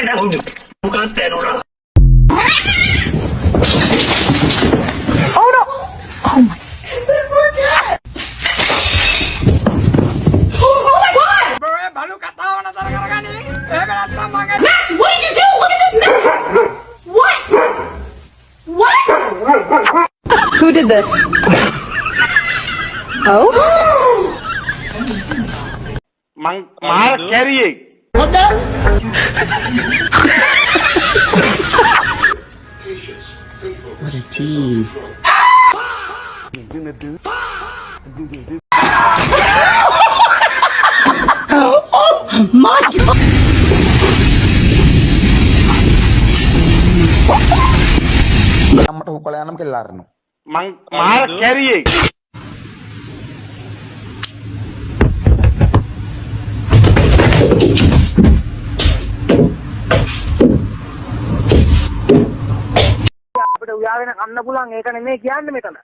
Oh no! Oh my. Oh my god! Max, what did you do? Look at this mess! What? What? Who did this? Oh? Mark carrying. What the? What a tease. Oh my god! අම්මට හුපලා යනම කෙල්ල අරනවා. Mark carrying. අපිට උයාගෙන කන්න පුළුවන් ඒක නෙමෙයි කියන්නේ මෙතන.